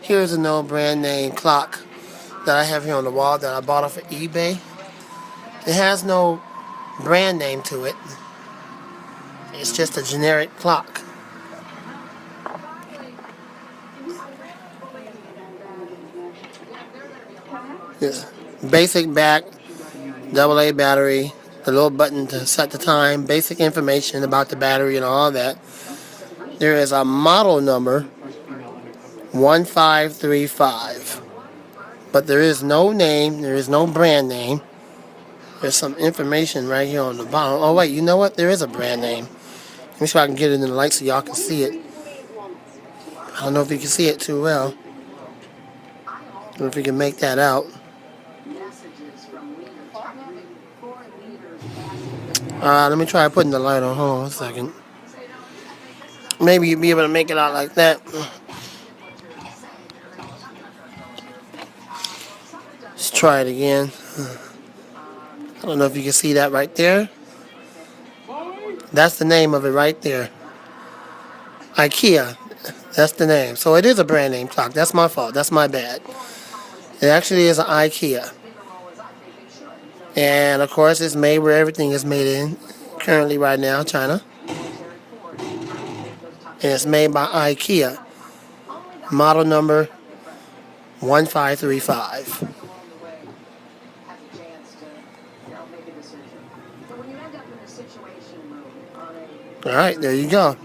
Here's a no brand name clock that I have here on the wall that I bought off of eBay. It has no brand name to it. It's just a generic clock. Yeah. Basic back, AA battery, the little button to set the time, basic information about the battery and all that. There is a model number 1535. But there is no name, there is no brand name. There's some information right here on the bottom. Oh wait, you know what? There is a brand name. Let me see if I can get it in the light so y'all can see it. I don't know if you can see it too well. I don't know if you can make that out. Let me try putting the light on. Hold on a second. Maybe you'll be able to make it out like that. Let's try it again. I don't know if you can see that right there. That's the name of it right there. IKEA. That's the name. So it is a brand name clock. That's my fault. That's my bad. It actually is an IKEA. And of course it's made where everything is made in. Currently right now, China. And it's made by IKEA. Model number 1535. Alright, there you go.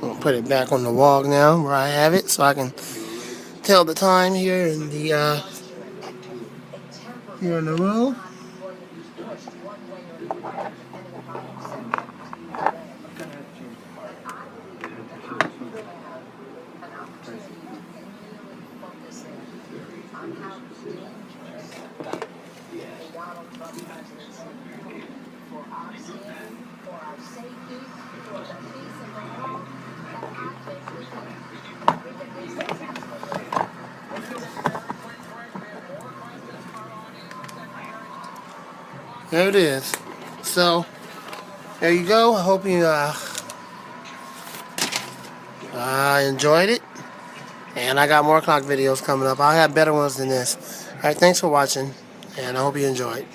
I'll put it back on the wall now where I have it so I can tell the time here in the here in the room. There it is. So, there you go. I hope you enjoyed it. And I got more clock videos coming up. I'll have better ones than this. Alright, thanks for watching. And I hope you enjoyed.